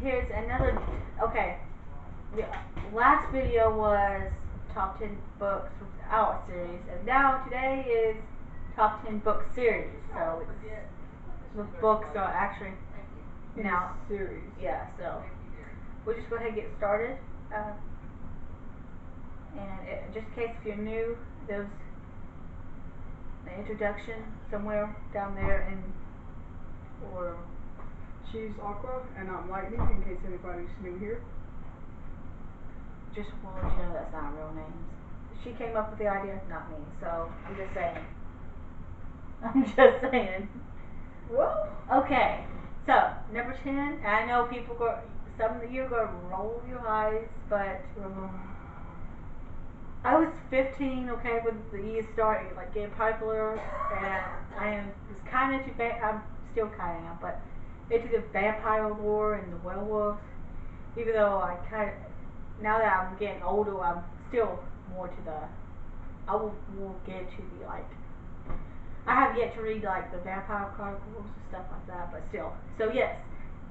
here's another. Okay, the last video was top 10 books from our series, and now today is top 10 book series. So the books are actually now series. Yeah, so we'll just go ahead and get started. Just in case if you're new, there's an introduction somewhere down there or She's Aqua and I'm Lightning, in case anybody's new here. Just want to let you know that's not real names. She came up with the idea, not me. So I'm just saying. I'm just saying. Well, okay. So number 10. I know people go. Some of you are going to roll your eyes, but I was 15. Okay, with the E starting like getting popular, and was kind of into. I'm still kind of am, but into the vampire lore and the werewolves. Even though I kind of, now that I'm getting older, I'm still more to the. I will get to the like. I have yet to read like the Vampire Chronicles and stuff like that, but still. So yes,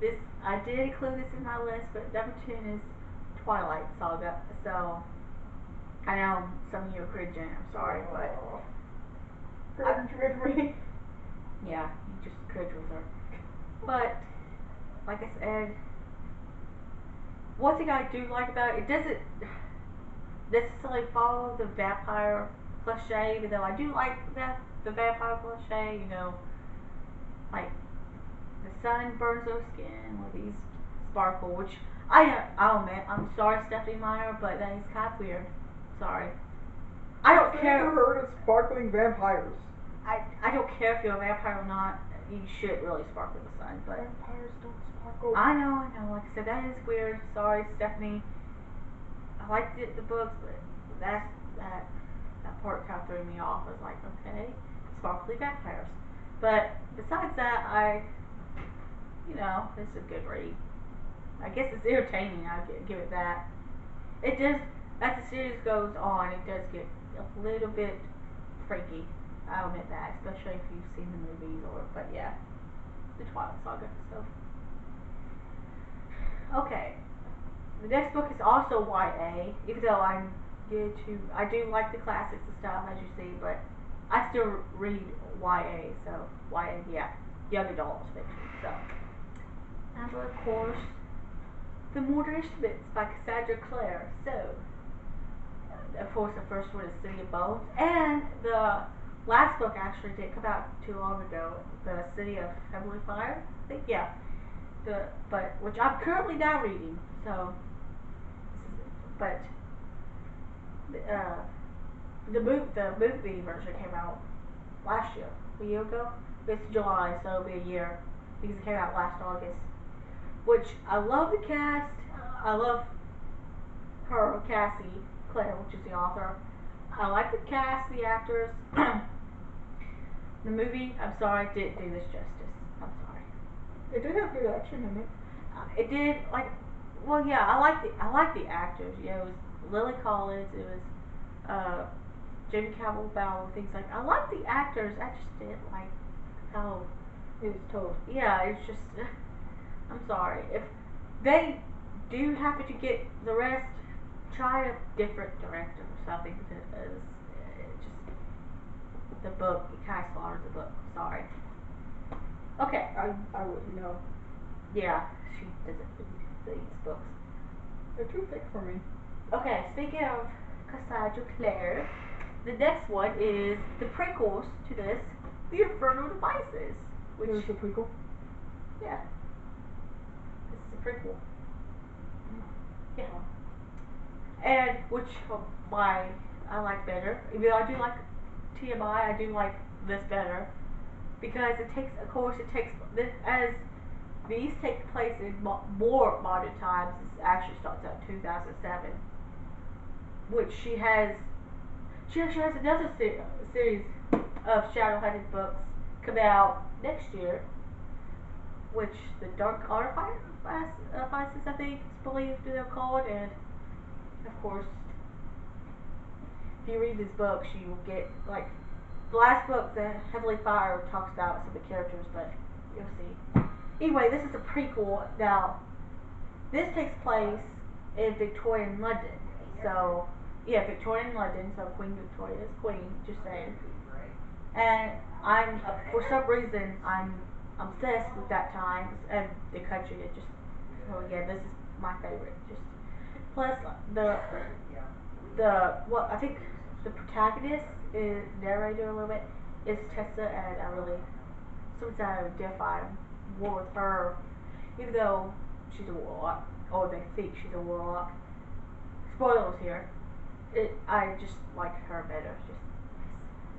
this I did include this in my list, but number 10 is Twilight Saga. So I know some of you are cringing. I'm sorry, but cringe with me. Yeah, you just cringe with her. But like I said, one thing I do like about it doesn't necessarily follow the vampire cliche, even though I do like the vampire cliche, like the sun burns their skin with these sparkle, which I'll admit, I'm sorry Stephenie Meyer, but that is kind of weird. Sorry. I don't care. I've never heard of sparkling vampires. I don't care if you're a vampire or not. You should really sparkle in the sun, but vampires don't sparkle. I know. Like I said, that is weird. Sorry, Stephenie. I liked the books, but that part kind of threw me off. I was like, okay, sparkly vampires. But besides that, it's a good read. I guess it's entertaining. I'll give it that. It does. As the series goes on, it does get a little bit freaky. I'll admit that, especially if you've seen the movies but yeah, the Twilight Saga. So, okay, the next book is also YA, even though I do like the classics and stuff, as you see, but I still read YA. So YA, yeah, young adult fiction. So, and of course, The Mortar Instruments by Cassandra Clare. So, of course, the first one is City of Bones, and the last book actually didn't come out too long ago, The City of Heavenly Fire, I think, yeah. Which I'm currently now reading. So, but the movie version came out last year, a year ago. It's July, so it'll be a year because it came out last August. Which I love the cast. I love her, Cassie, Clare, which is the author. I like the cast, the actors. The movie, I'm sorry, didn't do this justice. I'm sorry. It did have good action in it. It did, I like the actors. It was Lily Collins. It was Jimmy Campbell, things like. I like the actors. I just didn't like how it was told. Yeah, it's just. I'm sorry. If they do happen to get the rest, try a different director or something, because the book, it kind of slaughtered the book. Sorry. Okay. I wouldn't know. Yeah, she doesn't read these books. They're too thick for me. Okay, speaking of Cassandra Clare, the next one is the prequels to this, The Infernal Devices. Which is a prequel? Yeah. This is a prequel. Yeah. And which I like better. Even though I do like TMI, I do like this better because as these take place in more modern times. This actually starts out in 2007, which she actually has another series of Shadow-Hunted books come out next year, which the Dark Artifices, I think, is believed they're called, and of course, if you read these books, you will get, like, the last book, The Heavenly Fire, talks about some of the characters, but you'll see. Anyway, this is a prequel. Now, this takes place in Victorian London. So, yeah, Victorian London. So Queen Victoria is queen. Just saying. And I'm for some reason I'm obsessed with that time and the country. It just so yeah, this is my favorite. Just plus the what I think the protagonist is narrator a little bit is Tessa, and I really sometimes I identify more with her, even though she's a warlock, or they think she's a warlock. Spoilers here. I just like her better. Just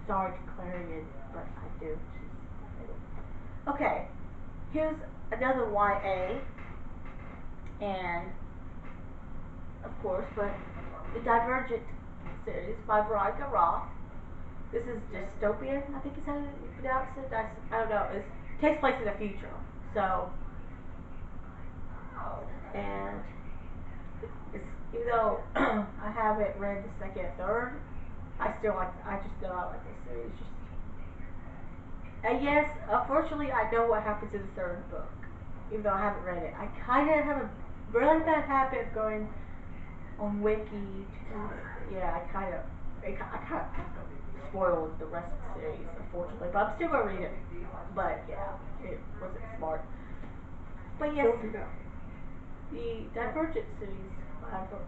sorry to Clarion, but I do. She's my favorite. Okay, here's another YA, and of course, but the Divergent series by Veronica Roth. This is dystopian, I think is how you pronounce it. I don't know. It takes place in the future. So, and it's, even though I haven't read the second and third, I just know I like this series. Just, and yes, unfortunately, I know what happens in the third book, even though I haven't read it. I kind of have a really bad habit of going on Wiki. Yeah, I kind of spoiled the rest of the series, unfortunately. But I'm still gonna read it. But yeah, it wasn't smart. But yes, the Divergent series.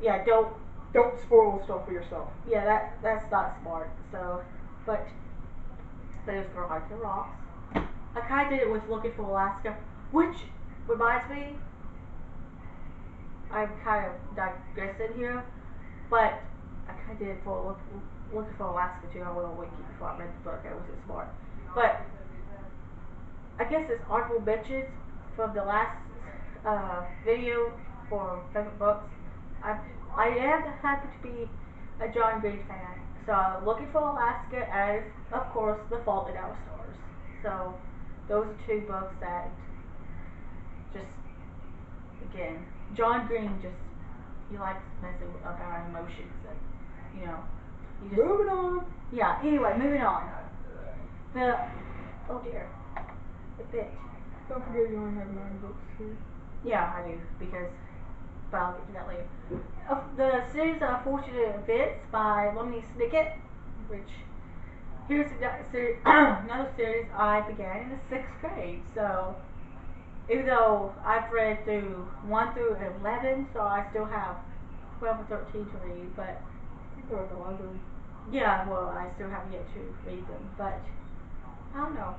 Yeah, Don't spoil stuff for yourself. Yeah, that's not smart. So, but there's Veronica Roth. I kind of did it with Looking for Alaska, which reminds me, I'm kind of digressing here, but I kind of did it for Looking for Alaska too. I went on Wiki before I read the book. I wasn't smart, but I guess it's honorable mentions from the last video for favorite books. I am happy to be a John Green fan. So Looking for Alaska and of course The Fault in Our Stars. So those are two books that just again John Green just he likes messing with our emotions and you know you just moving on. Yeah, anyway, moving on. Oh dear. It bit. Don't forget you only have 9 books here. Yeah, I do, but I'll get to that later. The series of Unfortunate Events by Lemony Snicket, which here's another series I began in the 6th grade. So even though I've read through 1 through 11, so I still have 12 and 13 to read, but I think they're at the library. yeah, well, I still have yet to read them, but I don't know.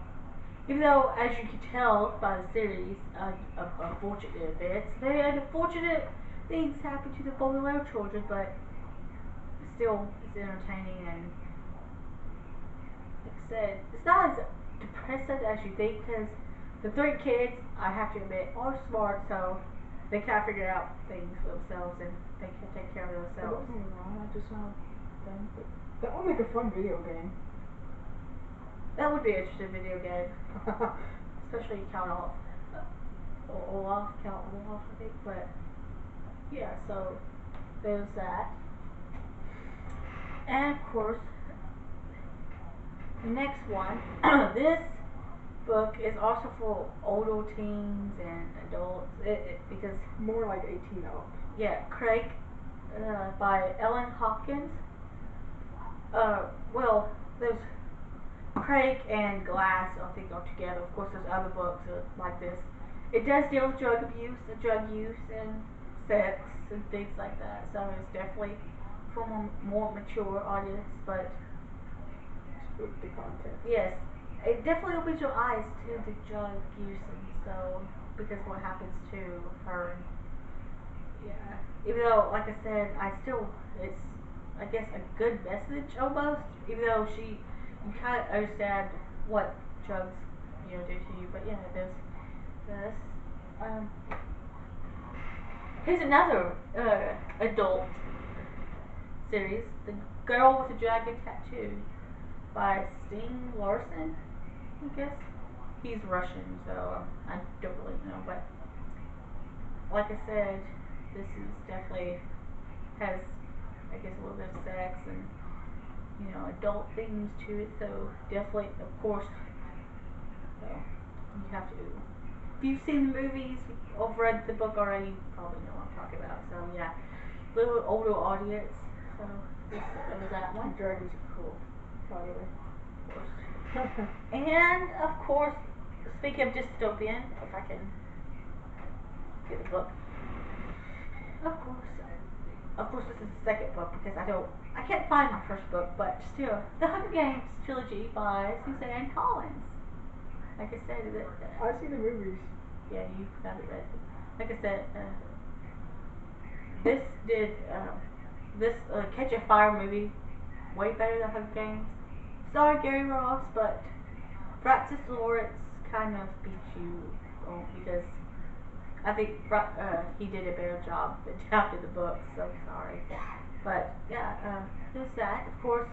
Even though, as you can tell by the series of unfortunate events, very unfortunate things happen to the Baudelaire children, but still, it's entertaining and, like I said, it's not as depressing as you think, because the 3 kids, I have to admit, are smart, so they kind of figure out things for themselves and they can take care of themselves. I just saw them. That would make a fun video game. That would be an interesting video game. Especially Count Olaf, I think, but yeah, so there's that. And of course, the next one, this book is also for older teens and adults, because more like 18 up. yeah, Craig, by Ellen Hopkins. Well, there's Craig and Glass, I think, are together. Of course, there's other books like this. It does deal with drug abuse and sex and things like that. So it's definitely for a more mature audience. But The content. yes, it definitely opens your eyes to the drug use and so because what happens to her. Yeah. Even though, like I said, it's I guess a good message almost. Even though you kind of understand what drugs, do to you, but yeah, there's this. Here's another adult series, The Girl with the Dragon Tattoo by Stieg Larsson, I guess. He's Russian, so I don't really know, but like I said, this is definitely has, I guess, a little bit of sex and adult themes to it, so definitely, of course, you have to you've seen the movies or read the book already, you probably know what I'm talking about. So yeah, little older audience. So this was that one. Dragons are cool, by the way. And of course, speaking of dystopian, if I can get the book. Of course, this is the second book because I can't find my first book, but still, the Hunger Games trilogy by Suzanne Collins. Like I said, I've seen the movies. yeah, you haven't read it. Like I said, this did this Catch a Fire movie way better than Hunger Games. Sorry, Gary Ross, but Francis Lawrence kind of beat you because I think he did a better job adapting the book. So sorry, but yeah, there's that. Of course,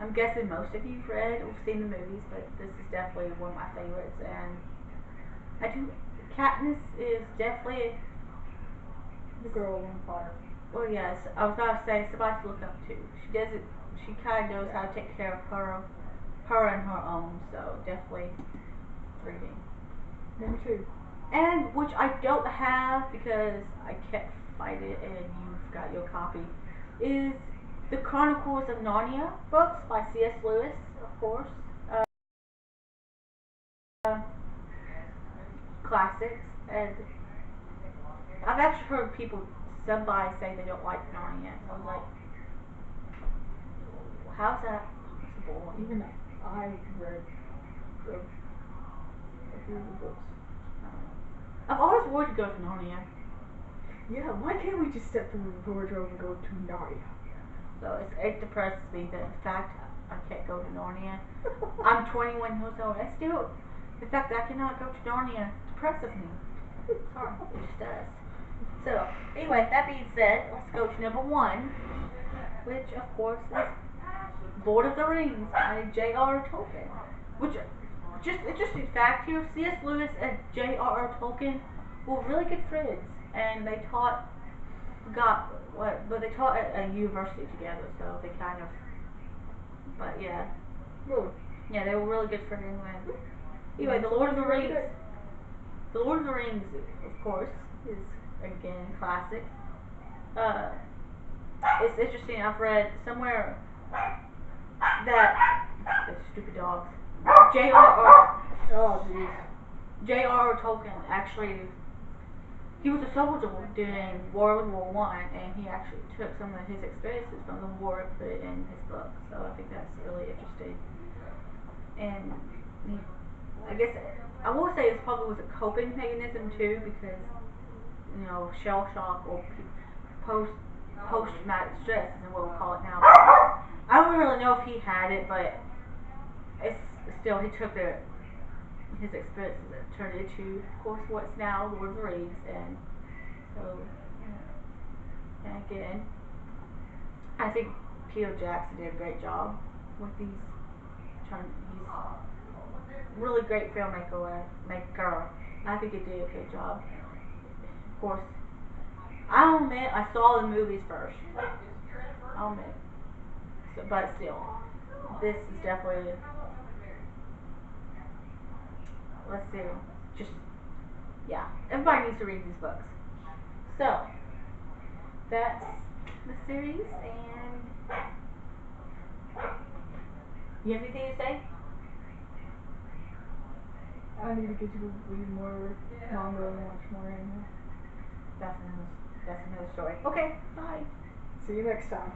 I'm guessing most of you've read or seen the movies, but this is definitely one of my favorites. And Katniss is definitely The girl on fire. well, yes. I was about to say somebody to look up to. She does it. She kind of knows how to take care of her and her own. So definitely reading. Number 2. And which I don't have because I can't find it, and you've got your copy. Is the Chronicles of Narnia books by C.S. Lewis, of course. Classics, and I've actually heard somebody say they don't like Narnia. So I was like, how's that possible? Even I read a few of the books. I've always wanted to go to Narnia. Yeah, why can't we just step from the wardrobe and go to Narnia? So it depresses me that the fact I can't go to Narnia. I'm 21 years old. And still, the fact that I cannot go to Narnia depresses me. Sorry, it just does. So, anyway, that being said, let's go to number 1, which, of course, is Lord of the Rings by J.R.R. Tolkien. Which, just interesting fact here, C.S. Lewis and J.R.R. Tolkien were really good friends, and they taught they taught at a university together, so they kind of, but yeah. Really? Yeah, they were really good friends anyway. The Lord of the Rings. The Lord of the Rings, of course, is again classic. It's interesting. I've read somewhere that the stupid dogs. Oh, jeez. J.R.R. Tolkien actually, he was a soldier during World War I, and he actually took some of his experiences from the war and put it in his book. So I think that's really interesting. And I guess I will say it probably was a coping mechanism too, because shell shock or post traumatic stress is what we call it now. But I don't really know if he had it, but it's still he took his experiences and turned it into, of course, what's now Lord of the Rings, and so and again, I think Peter Jackson did a great job with these. He's really great filmmaker. I think he did a good job. Of course, I'll admit I saw the movies first. I'll admit, but still, this is definitely. Let's see. Everybody needs to read these books. So, that's the series, and you have anything to say? I need to get you to read more manga and watch more anime. That's another story. Okay, bye. See you next time.